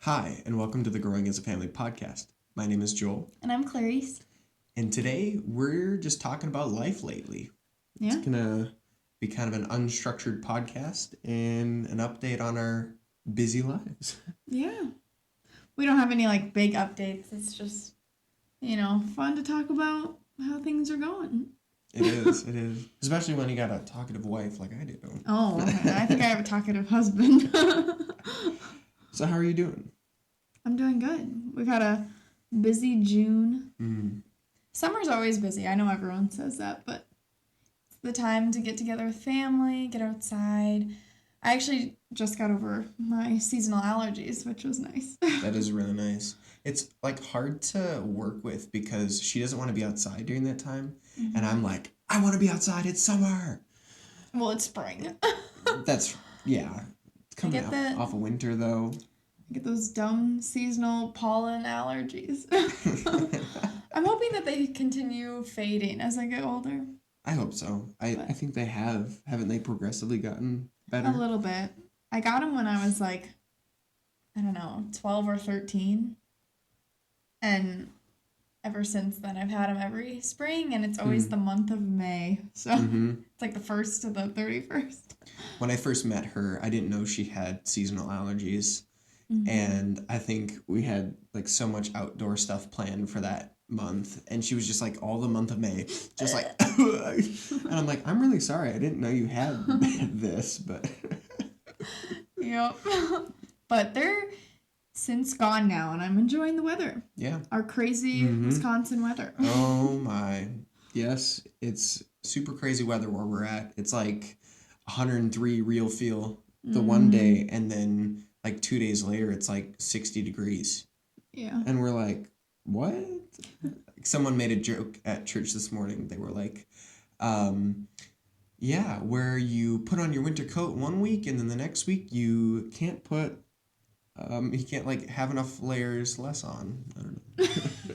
Hi, and welcome to the Growing as a Family podcast. My name is Joel. And I'm Clarice. And today we're just talking about life lately. Yeah. It's going to be kind of an unstructured podcast and an update on our busy lives. Yeah. We don't have any big updates. It's just, fun to talk about how things are going. It is. Especially when you got a talkative wife like I do. Oh, okay. I think I have a talkative husband. So how are you doing? I'm doing good. We've had a busy June. Mm. Summer's always busy. I know everyone says that, but it's the time to get together with family, get outside. I actually just got over my seasonal allergies, which was nice. That is really nice. It's hard to work with because she doesn't want to be outside during that time. Mm-hmm. And I'm like, I want to be outside. It's summer. Well, it's spring. It's coming off of winter, though. I get those dumb seasonal pollen allergies. I'm hoping that they continue fading as I get older. I hope so. I think they have. Haven't they progressively gotten better? A little bit. I got them when I was 12 or 13. And ever since then, I've had them every spring, and it's always the month of May. So it's the 1st to the 31st. When I first met her, I didn't know she had seasonal allergies. Mm-hmm. And I think we had so much outdoor stuff planned for that month. And she was just all the month of May, just and I'm like, I'm really sorry. I didn't know you had this, but. Yep. But they're since gone now, and I'm enjoying the weather. Yeah. Our crazy Wisconsin weather. Oh my. Yes, it's super crazy weather where we're at. It's 103 real feel the one day, and then 2 days later it's 60 degrees. Yeah. And we're like, what? Someone made a joke at church this morning. They were like, where you put on your winter coat one week and then the next week you can't have enough layers less on. I don't know.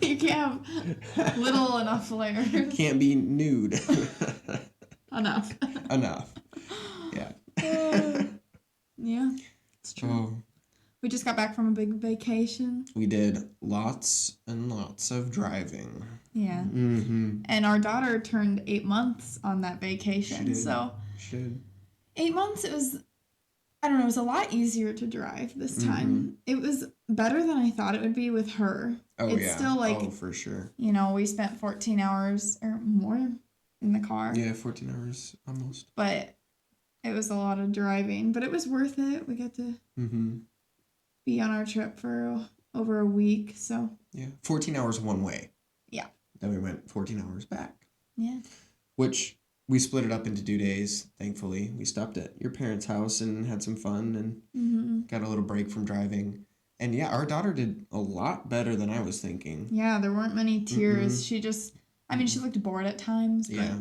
You can't have little enough layers. Can't be nude. Enough. Yeah. Yeah, it's true. Oh. We just got back from a big vacation. We did lots and lots of driving. Yeah. Mm-hmm. And our daughter turned 8 months on that vacation. She did. So She did. 8 months, it was a lot easier to drive this time. It was better than I thought it would be with her. Oh, it's still for sure. We spent 14 hours or more in the car. Yeah, 14 hours almost. But it was a lot of driving, but it was worth it. We got to be on our trip for over a week, so. Yeah, 14 hours one way. Yeah. Then we went 14 hours back. Yeah. Which we split it up into 2 days, thankfully. We stopped at your parents' house and had some fun and got a little break from driving. And yeah, our daughter did a lot better than I was thinking. Yeah, there weren't many tears. She just, she looked bored at times, but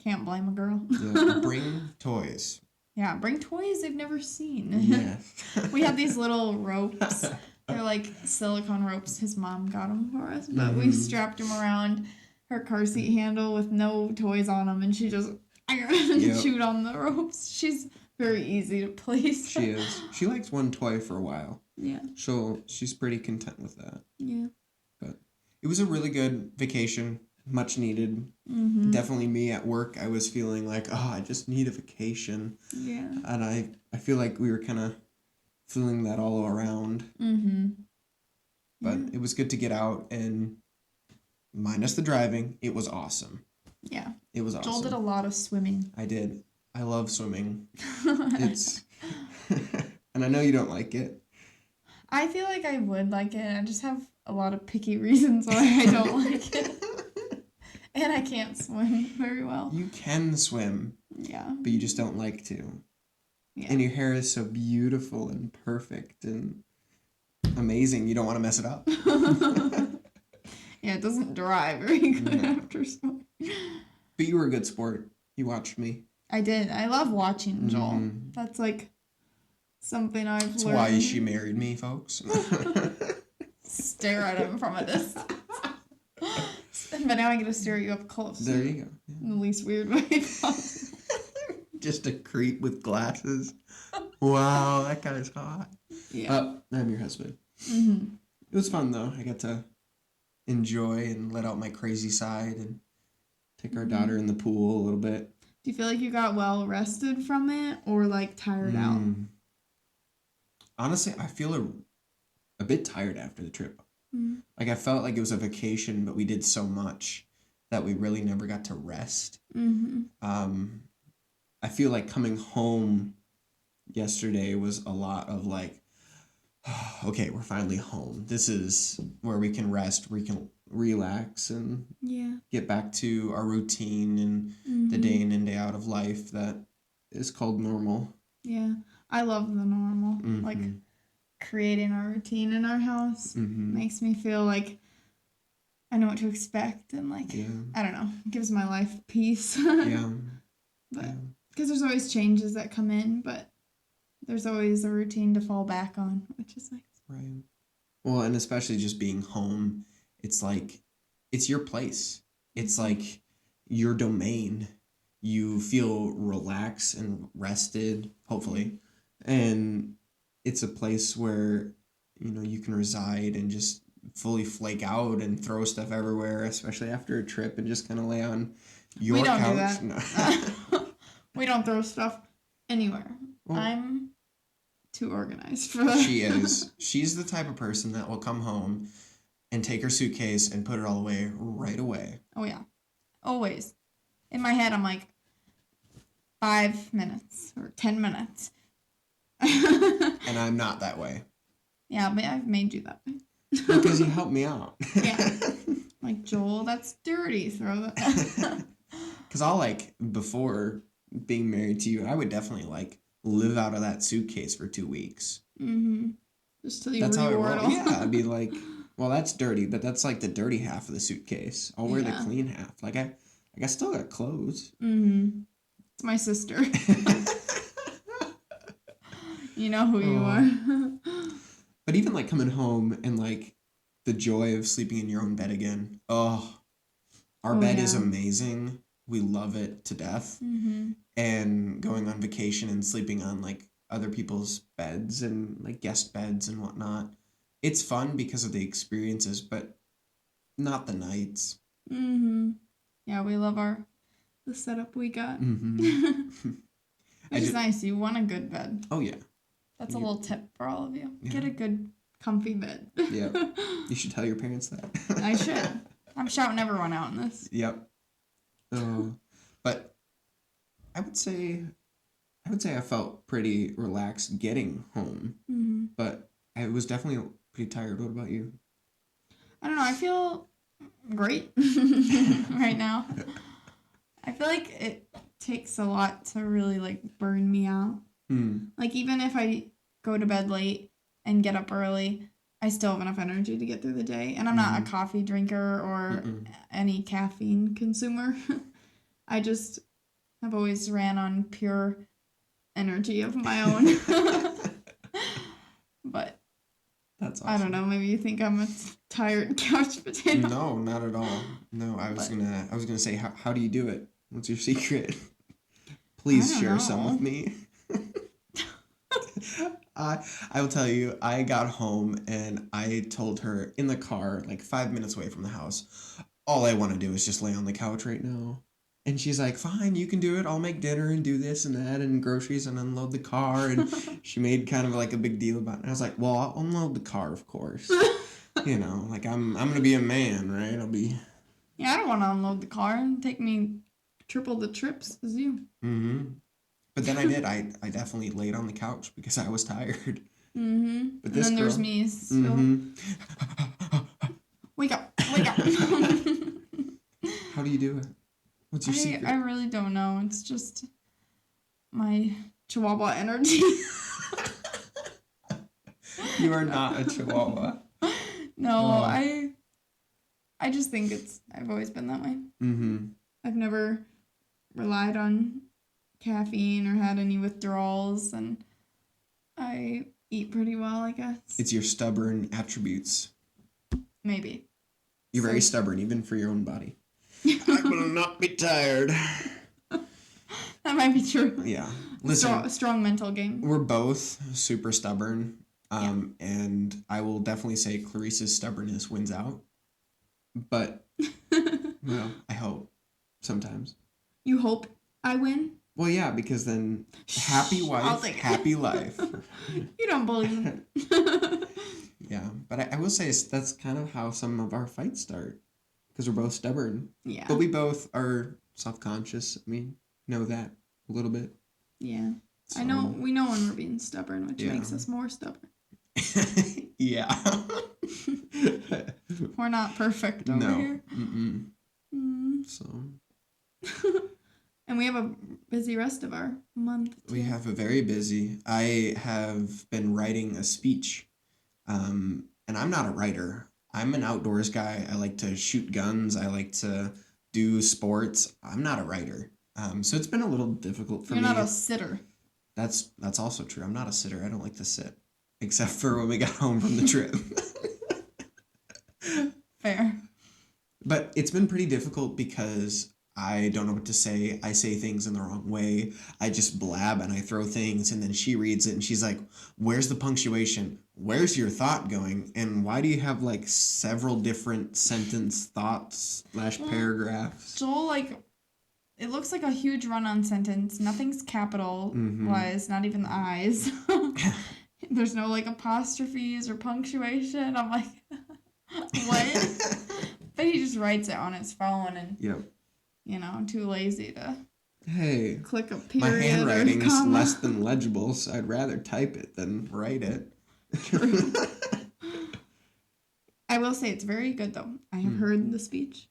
can't blame a girl. Yeah, bring toys. Yeah, bring toys they've never seen. Yeah. We had these little ropes. They're silicone ropes. His mom got them for us, but we strapped them around her car seat handle with no toys on them, and she just chewed on the ropes. She's very easy to please. She is. She likes one toy for a while. Yeah. She's pretty content with that. Yeah. But it was a really good vacation. Much needed. Mm-hmm. Definitely me at work. I was feeling I just need a vacation. Yeah. And I feel like we were kind of feeling that all around. Mm-hmm. But it was good to get out, and minus the driving, it was awesome. Yeah. It was awesome. Joel did a lot of swimming. I did. I love swimming. It's and I know you don't like it. I feel like I would like it. I just have a lot of picky reasons why I don't like it. And I can't swim very well. You can swim. Yeah. But you just don't like to. Yeah. And your hair is so beautiful and perfect and amazing. You don't want to mess it up. Yeah, it doesn't dry very good after swimming. But you were a good sport. You watched me. I did. I love watching Joel. That's something I've learned. That's why she married me, folks. Stare at him from a distance. But now I get to stare you up close. There you go. Yeah. In the least weird way possible. Just a creep with glasses. Wow, that guy's hot. Yeah. I'm your husband. Mm-hmm. It was fun though. I got to enjoy and let out my crazy side and take our daughter in the pool a little bit. Do you feel like you got well rested from it or like tired out? Honestly, I feel a bit tired after the trip. Mm. Like I felt like it was a vacation, but we did so much that we really never got to rest. Mm-hmm. I feel like coming home yesterday was a lot of like, okay, we're finally home. This is where we can rest, we can relax and Yeah. get back to our routine and the day in and day out of life that is called normal. Yeah. I love the normal. Like creating a routine in our house makes me feel like I know what to expect and like I don't know, it gives my life peace. But because there's always changes that come in, but there's always a routine to fall back on, which is nice. Right. Well, and especially just being home, it's like it's your place. It's like your domain. You feel relaxed and rested, hopefully. And it's a place where, you can reside and just fully flake out and throw stuff everywhere, especially after a trip and just kind of lay on your We don't couch. do that. No. We don't throw stuff anywhere. Well, I'm too organized for that. She is. She's the type of person that will come home and take her suitcase and put it all away right away. Oh, yeah. Always. In my head, I'm like, 5 minutes or 10 minutes. And I'm not that way. Yeah, but I've made you that way. Because you helped me out. Yeah. Like, Joel, that's dirty. Throw that. Because I'll, before being married to you, I would definitely, live out of that suitcase for 2 weeks. Mm-hmm. Just till you That's how it reward rolls. Yeah, I'd be like, well, that's dirty, but that's, the dirty half of the suitcase. I'll wear the clean half. I still got clothes. Mm-hmm. It's my sister. You know who you are. But even, coming home and, the joy of sleeping in your own bed again. Oh, our bed is amazing. We love it to death. Mm-hmm. And going on vacation and sleeping on, other people's beds and, guest beds and whatnot. It's fun because of the experiences, but not the nights. Mm-hmm. Yeah, we love the setup we got. Mm-hmm. Which is nice. You want a good bed. Oh, yeah. That's a little tip for all of you. Yeah. Get a good, comfy bed. Yeah. You should tell your parents that. I should. I'm shouting everyone out in this. Yep. But I would say I felt pretty relaxed getting home. Mm-hmm. But I was definitely pretty tired. What about you? I don't know. I feel great right now. I feel like it takes a lot to really burn me out. Even if I go to bed late and get up early, I still have enough energy to get through the day. And I'm not a coffee drinker or any caffeine consumer. I just have always ran on pure energy of my own. But that's awesome. I don't know. Maybe you think I'm a tired couch potato. No, not at all. No, I was gonna say, how do you do it? What's your secret? Please share some with me. I will tell you, I got home and I told her in the car, 5 minutes away from the house, all I want to do is just lay on the couch right now. And she's like, fine, you can do it. I'll make dinner and do this and that and groceries and unload the car. And she made kind of a big deal about it. And I was like, well, I'll unload the car, of course. I'm going to be a man, right? Yeah, I don't want to unload the car and take me triple the trips as you. Mm-hmm. But then I did. I definitely laid on the couch because I was tired. Mm-hmm. But and then there's me. So. Mm-hmm. Wake up. Wake up. How do you do it? What's your secret? I really don't know. It's just my Chihuahua energy. You are not a Chihuahua. No, I just think I've always been that way. Mm-hmm. I've never relied on caffeine or had any withdrawals, and I eat pretty well, I guess. It's your stubborn attributes. Maybe. You're very stubborn, even for your own body. I will not be tired. That might be true. Yeah. Listen. A strong mental game. We're both super stubborn. And I will definitely say Clarice's stubbornness wins out. But, well, I hope sometimes. You hope I win? Well, yeah, because then happy I'll wife, take it. happy life. You don't believe Yeah, but I will say that's kind of how some of our fights start. Because we're both stubborn. Yeah. But we both are self-conscious. I mean, know that a little bit. Yeah. So, I know. We know when we're being stubborn, which Yeah. makes us more stubborn. Yeah. We're not perfect over No. here. Mm-mm. Mm. So And we have a busy rest of our month. we too. have a very busy. I have been writing a speech, and I'm not a writer. I'm an outdoors guy. I like to shoot guns. I like to do sports. I'm not a writer. So it's been a little difficult for You're me. not a sitter. That's also true. I'm not a sitter. I don't like to sit, except for when we got home from the trip. Fair. But it's been pretty difficult because I don't know what to say. I say things in the wrong way. I just blab and I throw things, and then she reads it and she's like, "Where's the punctuation? Where's your thought going? And why do you have like several different sentence thoughts / paragraphs?" Joel, like, it looks like a huge run-on sentence. Nothing's capitalized, not even the I's. There's no, like, apostrophes or punctuation. I'm like, what? But he just writes it on his phone and, Yep. you know, too lazy to Hey, click a my period or handwriting is comma. less than legible, so I'd rather type it than write it. I will say it's very good, though. I have heard the speech.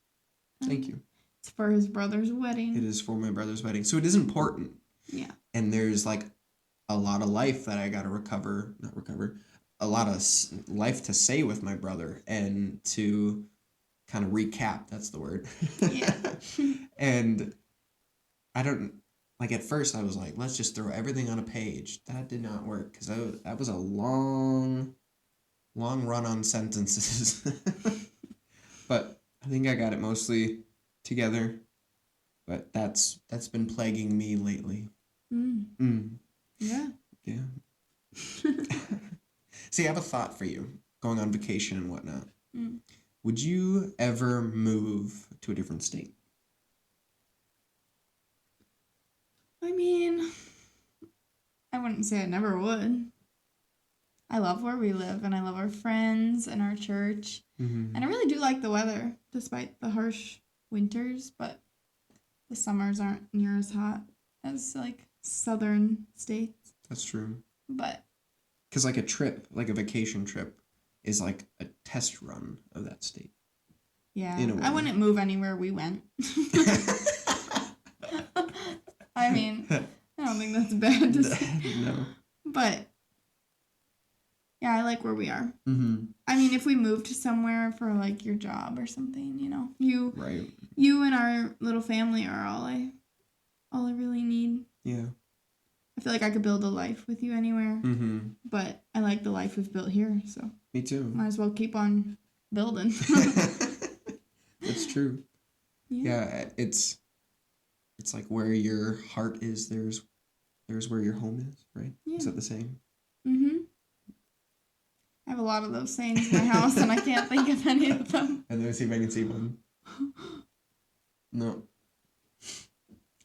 Thank you. It's for his brother's wedding. It is for my brother's wedding, so it is important. Yeah. And there's like a lot of life that I got to a lot of life to say with my brother and to kind of recap. That's the word. Yeah. And I don't, like, at first I was like, let's just throw everything on a page. That did not work because that was a long run on sentences. But I think I got it mostly together. But that's been plaguing me lately. Yeah. Yeah. See, I have a thought for you going on vacation and whatnot. Would you ever move to a different state? I mean, I wouldn't say I never would. I love where we live, and I love our friends and our church. Mm-hmm. And I really do like the weather, despite the harsh winters, but the summers aren't near as hot as, like, southern states. That's true. But Because, like, a vacation trip, is like a test run of that state. yeah, In a way. I wouldn't move anywhere we went. I mean, I don't think that's bad to say. No. But yeah, I like where we are. Mm-hmm. I mean, if we moved somewhere for, like, your job or something, you know, Right. you and our little family are all I really need. Yeah. I feel like I could build a life with you anywhere, but I like the life we've built here, so Me too. might as well keep on building. That's true. Yeah, it's like where your heart is, there's where your home is, right? Yeah. Is that the same? Mm-hmm. I have a lot of those sayings in my house, and I can't think of any of them. And let me see if I can see one. No.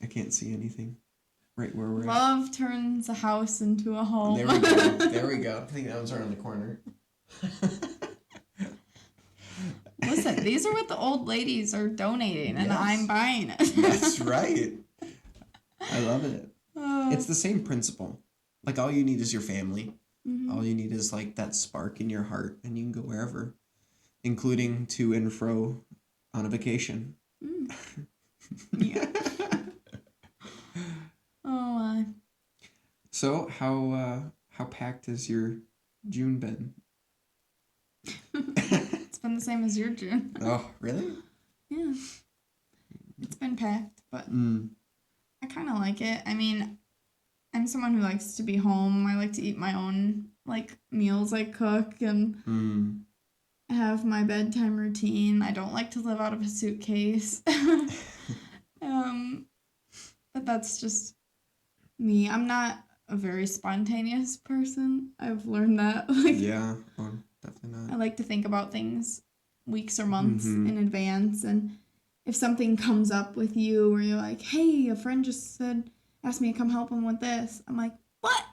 I can't see anything. Right where we're at. Love turns a house into a home. There we go. There we go. I think that one's right on the corner. Listen, these are what the old ladies are donating, and Yes. I'm buying it. That's right. I love it. It's the same principle. Like, all you need is your family. Mm-hmm. All you need is, like, that spark in your heart, and you can go wherever, including to and fro on a vacation. Yeah. Oh my. So, how packed has your June been? It's been the same as your June. Oh, really? Yeah. It's been packed, but Mm. I kind of like it. I mean, I'm someone who likes to be home. I like to eat my own, like, meals I cook and have my bedtime routine. I don't like to live out of a suitcase. But that's just me. I'm not a very spontaneous person. I've learned that. Like, Yeah, oh, definitely I not. like to think about things weeks or months Mm-hmm. in advance. And if something comes up with you where you're like, hey, a friend just asked me to come help him with this, I'm like, what?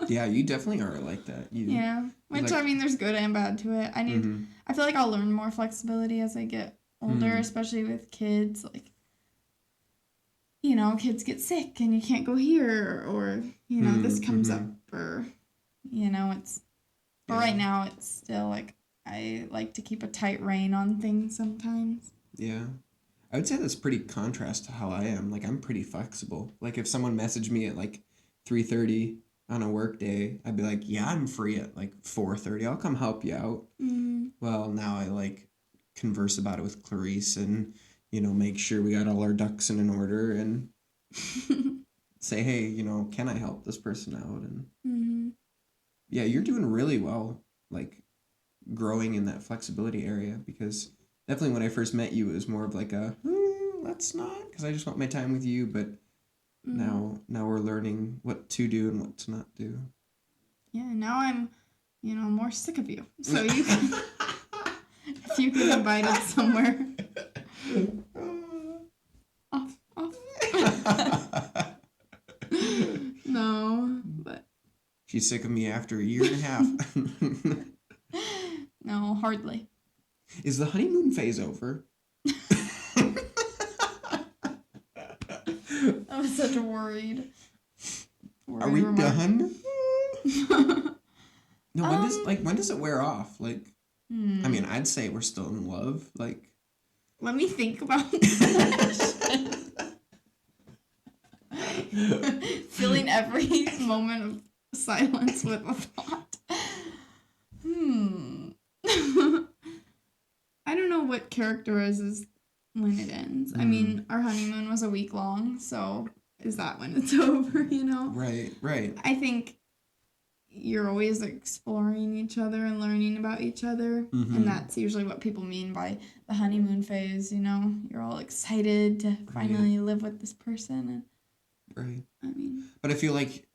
Yeah, you definitely are like that. Yeah. You Which, like, I mean, there's good and bad to it. mm-hmm. I feel like I'll learn more flexibility as I get older, Mm. especially with kids. Like, kids get sick and you can't go here, or, this comes up, Mm-hmm. or, it's, but Yeah, right now it's still like, I like to keep a tight rein on things sometimes. yeah. I would say that's pretty contrast to how I am. Like I'm pretty flexible. Like if someone messaged me at like 3:30 on a work day, I'd be like, "Yeah, I'm free at like 4:30. I'll come help you out." Mm. Well, now I like converse about it with Clarice and make sure we got all our ducks in an order and say, "Hey, can I help this person out?" And Mm-hmm. yeah, you're doing really well like growing in that flexibility area because definitely when I first met you, it was more of like a let's not because I just want my time with you. But Mm-hmm. now we're learning what to do and what to not do. Yeah, now I'm, more sick of you. So you can, if you get invited somewhere, off. No, but She's sick of me after a year and a half. no, hardly. Is the honeymoon phase over? I was such a worried Are we remark. done? No, um, when does it wear off? Like, I mean, I'd say we're still in love. Like, let me think about that. Filling every moment of silence with a thought. I don't know what characterizes when it ends. I mean, our honeymoon was a week long, so is that when it's over, Right, right. I think you're always exploring each other and learning about each other. Mm-hmm. And that's usually what people mean by the honeymoon phase, You're all excited to finally live with this person. And, right. I mean, but I feel like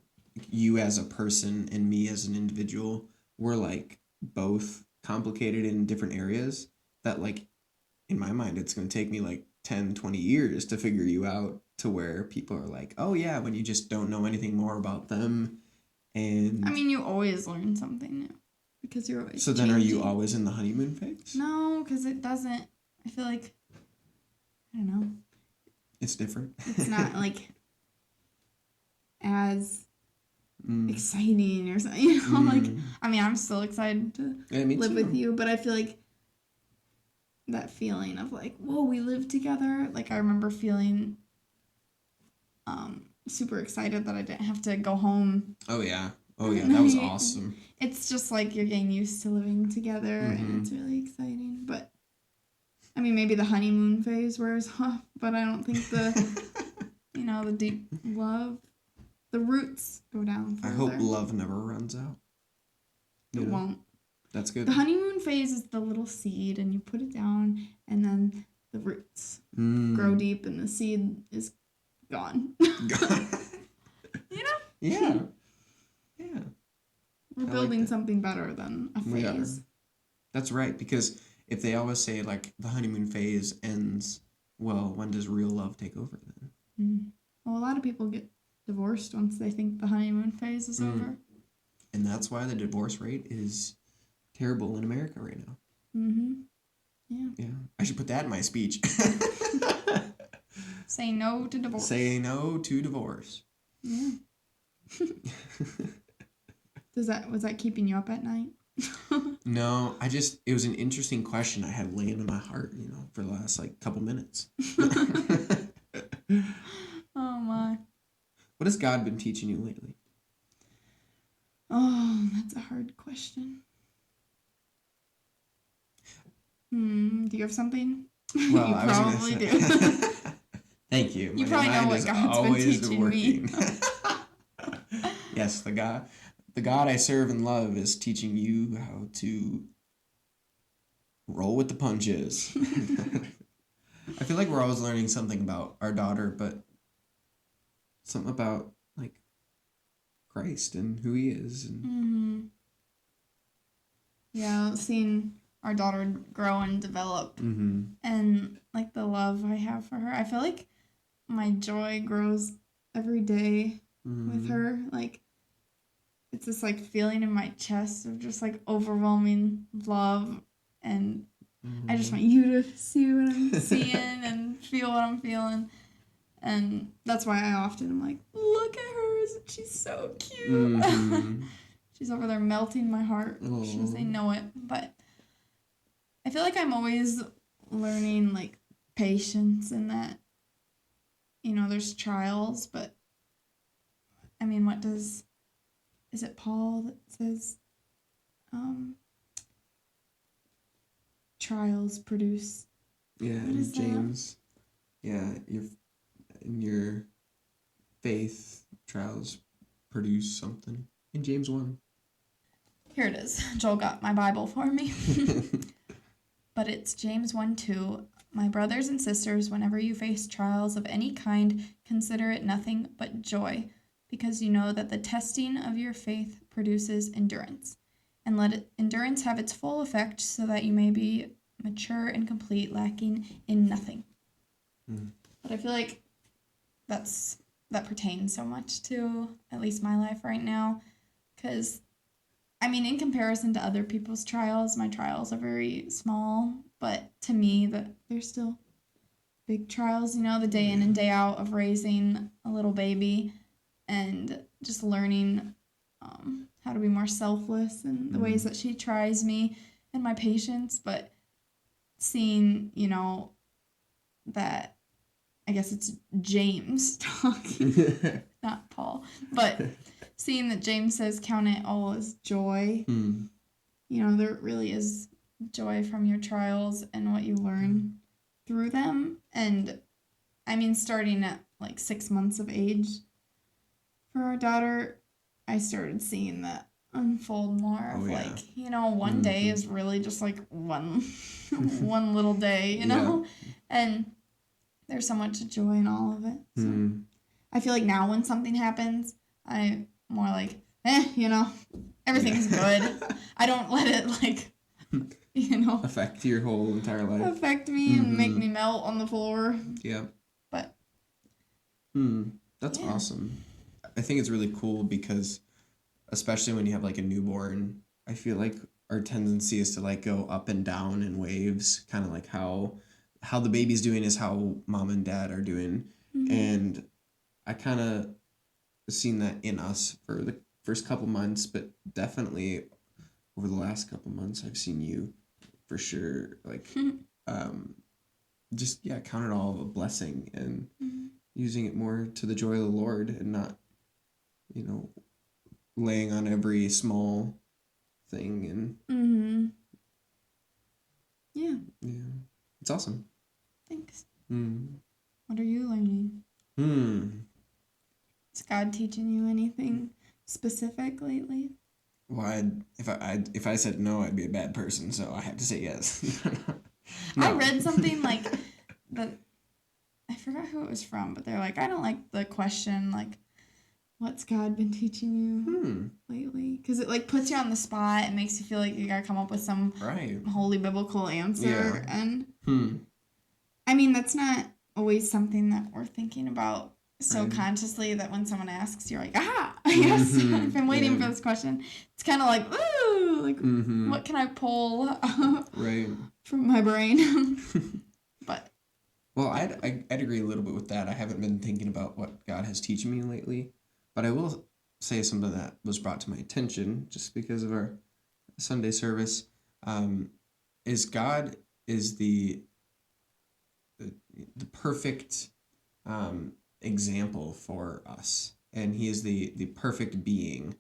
you as a person and me as an individual, we're like both complicated in different areas that like in my mind it's going to take me like 10, 20 years to figure you out to where people are like, oh yeah, when you just don't know anything more about them. And I mean, you always learn something new because you're always so then are you changing. always in the honeymoon phase? No, because it doesn't. I feel like, I don't know. It's different. It's not like as exciting or something, like, I mean, I'm still excited to live with you, but I feel like that feeling of like, whoa, we live together. Like, I remember feeling super excited that I didn't have to go home. Oh yeah, that was awesome. It's just like you're getting used to living together, and it's really exciting. But I mean, maybe the honeymoon phase wears off, but I don't think the deep love, the roots go down further. I hope love never runs out. It won't. That's good. The honeymoon phase is the little seed, and you put it down, and then the roots grow deep, and the seed is gone. Yeah. Yeah. We're building something better than a phase. We are. That's right, because if they always say like the honeymoon phase ends, well, when does real love take over then? Well, a lot of people get divorced once they think the honeymoon phase is over. And that's why the divorce rate is terrible in America right now. Yeah. Yeah. I should put that in my speech. Say no to divorce. Say no to divorce. Yeah. Was that keeping you up at night? No, it was an interesting question I had laying in my heart, for the last like couple minutes. Oh my. What has God been teaching you lately? Oh, that's a hard question. Do you have something? Well, you probably do. Thank you. You probably know what God's been teaching me. Yes, the God I serve and love is teaching you how to roll with the punches. I feel like we're always learning something about our daughter, but something about like Christ and who he is. And Mm-hmm. Yeah, seeing our daughter grow and develop, and like the love I have for her, I feel like my joy grows every day with her. Like, it's this like feeling in my chest of just like overwhelming love, and I just want you to see what I'm seeing and feel what I'm feeling. And that's why I often am like, look at her, isn't she so cute? She's over there melting my heart. Aww. She doesn't know it, but I feel like I'm always learning like patience in that, there's trials, but I mean, is it Paul that says, trials produce? Yeah, and James. That? Yeah, your faith trials produce something. In James 1. Here it is. Joel got my Bible for me. But it's James 1:2. My brothers and sisters, whenever you face trials of any kind, consider it nothing but joy, because you know that the testing of your faith produces endurance. And let endurance have its full effect, so that you may be mature and complete, lacking in nothing. But I feel like that pertains so much to at least my life right now, because I mean, in comparison to other people's trials, my trials are very small, but to me, they're still big trials, the day in and day out of raising a little baby and just learning how to be more selfless in the ways that she tries me and my patience, but seeing, that I guess it's James talking, not Paul, but seeing that James says, count it all as joy. There really is joy from your trials and what you learn through them. And I mean, starting at like 6 months of age for our daughter, I started seeing that unfold more of one day is really just like one little day, and there's so much joy in all of it. So I feel like now when something happens, I'm more like, everything's good. I don't let it affect your whole entire life. Affect me and make me melt on the floor. Yeah. But that's awesome. I think it's really cool because especially when you have like a newborn, I feel like our tendency is to like go up and down in waves, kind of like how the baby's doing is how mom and dad are doing. And I kind of seen that in us for the first couple months, but definitely over the last couple months I've seen you for sure like just count it all a blessing and using it more to the joy of the Lord and not laying on every small thing. And yeah, it's awesome. Thanks. What are you learning? Is God teaching you anything specific lately? Well, if I said no, I'd be a bad person, so I had to say yes. No. I read something like that. I forgot who it was from, but they're like, I don't like the question, like, what's God been teaching you lately? Because it like puts you on the spot and makes you feel like you gotta come up with some holy biblical answer. Yeah. And I mean, that's not always something that we're thinking about so consciously that when someone asks, you're like, yes, I've been waiting for this question. It's kind of like, ooh, like, what can I pull from my brain? But well, I'd agree a little bit with that. I haven't been thinking about what God has teaching me lately, but I will say something that was brought to my attention just because of our Sunday service. Is God is the perfect example for us, and he is the perfect being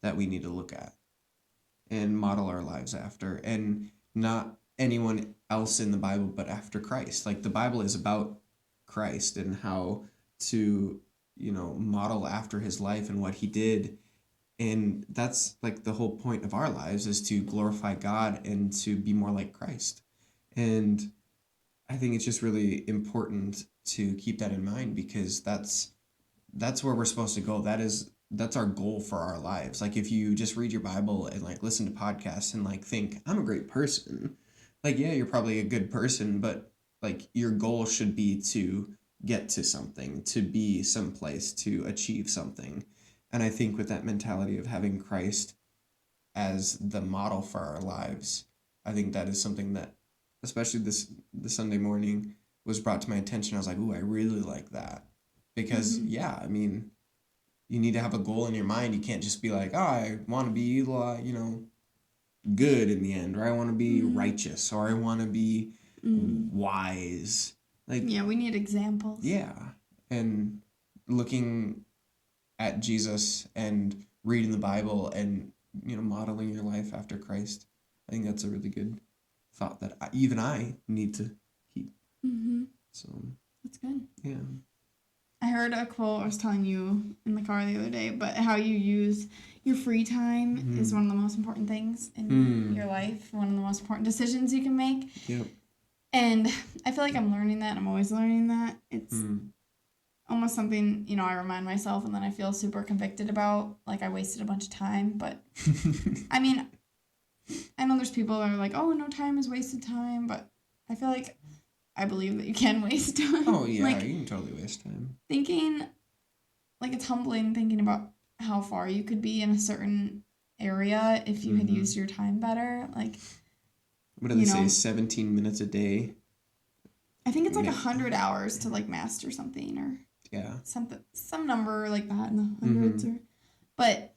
that we need to look at and model our lives after, and not anyone else in the Bible but after Christ. Like the Bible is about Christ and how to model after his life and what he did, and that's like the whole point of our lives is to glorify God and to be more like Christ. And I think it's just really important to keep that in mind because that's where we're supposed to go. That is that's our goal for our lives. Like if you just read your Bible and like listen to podcasts and like think I'm a great person, like yeah, you're probably a good person, but like your goal should be to get to something, to be someplace, to achieve something. And I think with that mentality of having Christ as the model for our lives, I think that is something that, especially this Sunday morning, was brought to my attention. I was like, ooh, I really like that. Because Mm-hmm. yeah, I mean, you need to have a goal in your mind. You can't just be like, oh, I want to be, good in the end, or I want to be Mm-hmm. righteous, or I want to be Mm. wise. Like, Yeah, we need examples. yeah. And looking at Jesus and reading the Bible and, modeling your life after Christ, I think that's a really good thought that even I need to keep. Mm-hmm. So, That's good. yeah. I heard a quote I was telling you in the car the other day, but how you use your free time is one of the most important things in your life, one of the most important decisions you can make. Yep. And I feel like I'm learning that. I'm always learning that. It's almost something, I remind myself and then I feel super convicted about. Like I wasted a bunch of time. But I mean, I know there's people that are like, oh, no time is wasted time. But I feel like I believe that you can waste time. Oh, yeah, Like you can totally waste time. thinking, like it's humbling thinking about how far you could be in a certain area if you had used your time better. Like, what do they say, 17 minutes a day? I think it's like 100 hours to like master something or yeah, some number like that in the hundreds but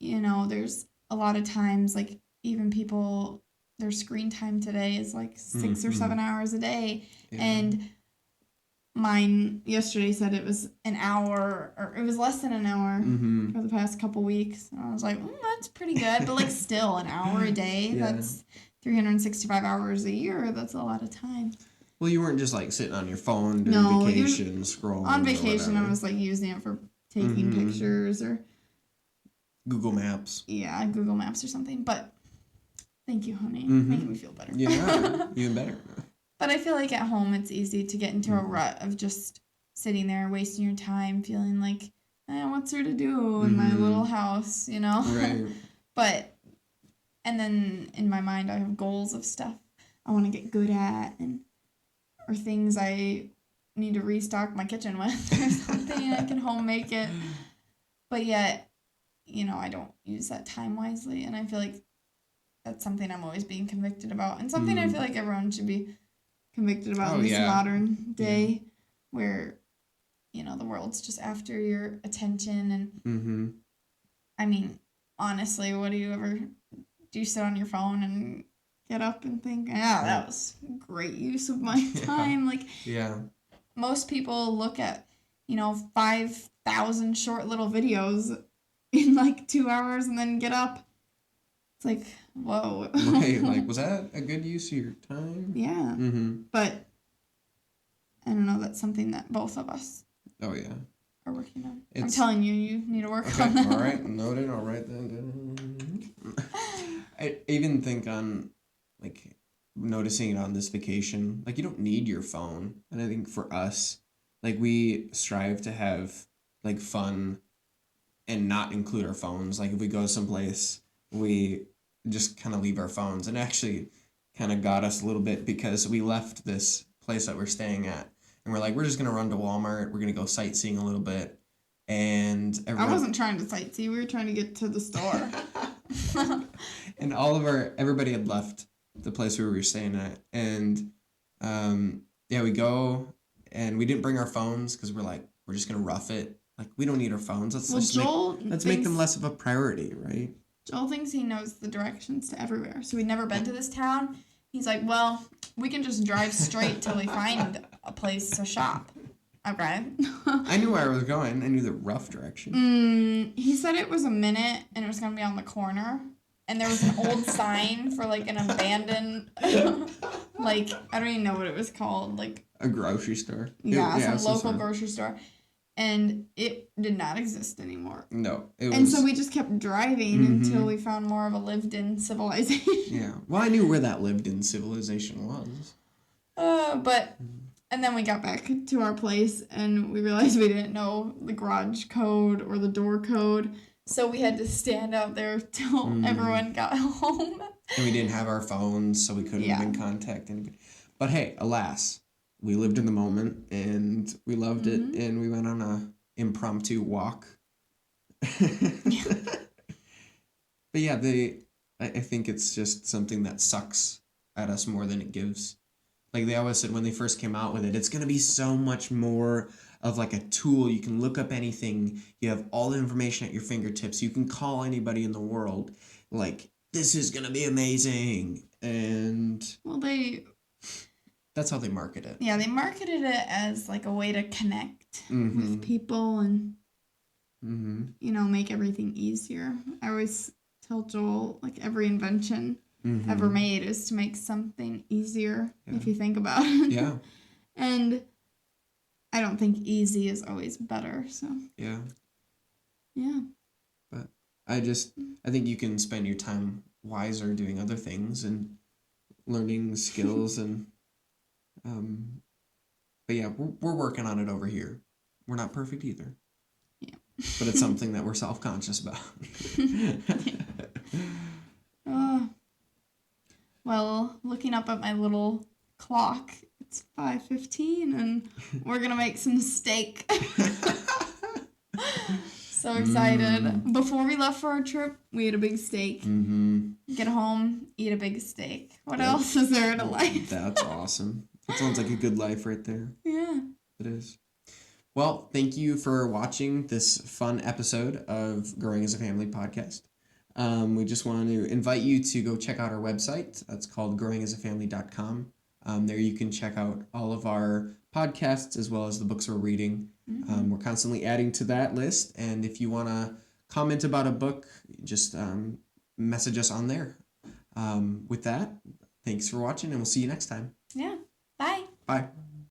there's a lot of times like even people their screen time today is like 6 or 7 hours a day and mine yesterday said it was an hour or it was less than an hour for the past couple weeks and I was like that's pretty good but like still an hour a day that's 365 hours a year. That's a lot of time. Well, you weren't just like sitting on your phone during vacation, scrolling. On vacation, or I was like using it for taking pictures or Google Maps. Yeah, Google Maps or something. But thank you, honey. Making me feel better. Yeah, even better. But I feel like at home it's easy to get into a rut of just sitting there wasting your time, feeling like, what's there to do in my little house, Right. But and then in my mind I have goals of stuff I want to get good at or things I need to restock my kitchen with or something. I can home make it. But yet, I don't use that time wisely. And I feel like that's something I'm always being convicted about. And something I feel like everyone should be convicted about in this modern day where, the world's just after your attention. And I mean, honestly, do you sit on your phone and get up and think, that was great use of my time. Like, most people look at, 5,000 short little videos in like 2 hours and then get up. It's like, whoa. Right, like, was that a good use of your time? Yeah. But I don't know, that's something that both of us are working on. I'm telling you, you need to work on that. All right, noted. I'll write that down. I even think on, like, noticing it on this vacation, like, you don't need your phone. And I think for us, like, we strive to have, like, fun and not include our phones. Like, if we go someplace, we just kind of leave our phones. And actually kind of got us a little bit because we left this place that we're staying at. And we're like, we're just going to run to Walmart. We're going to go sightseeing a little bit. And I wasn't trying to sightsee. We were trying to get to the store. And everybody had left the place we were staying at. And we go and we didn't bring our phones because we're like, we're just going to rough it. Like, we don't need our phones. Let's make them less of a priority, right? Joel thinks he knows the directions to everywhere. So we'd never been to this town. He's like, well, we can just drive straight till we find a place to shop. Okay. I knew where I was going. I knew the rough direction. He said it was a minute and it was going to be on the corner. And there was an old sign for like an abandoned, like, I don't even know what it was called. Like a grocery store. Yeah, some local grocery store. And it did not exist anymore. No. And so we just kept driving until we found more of a lived-in civilization. Yeah. Well, I knew where that lived-in civilization was. But And then we got back to our place and we realized we didn't know the garage code or the door code. So we had to stand out there till everyone got home. And we didn't have our phones, so we couldn't even contact anybody. But hey, alas, we lived in the moment and we loved it, and we went on a impromptu walk. But yeah, I think it's just something that sucks at us more than it gives. Like they always said when they first came out with it, it's going to be so much more of like a tool. You can look up anything. You have all the information at your fingertips. You can call anybody in the world. Like, this is going to be amazing. And well, that's how they market it. Yeah, they marketed it as like a way to connect with people and, make everything easier. I always tell Joel, like every invention ever made is to make something easier, if you think about it. Yeah. And I don't think easy is always better, so. Yeah. Yeah. But I think you can spend your time wiser doing other things and learning skills and, but yeah, we're working on it over here. We're not perfect either. Yeah. But it's something that we're self-conscious about. Well, looking up at my little clock, it's 5:15 and we're going to make some steak. So excited. Before we left for our trip, we ate a big steak. Get home, eat a big steak. What else is there to life? That's awesome. That sounds like a good life right there. Yeah. It is. Well, thank you for watching this fun episode of Growing as a Family podcast. We just want to invite you to go check out our website. It's called growingasafamily.com. There you can check out all of our podcasts as well as the books we're reading. We're constantly adding to that list. And if you want to comment about a book, just message us on there. With that, thanks for watching and we'll see you next time.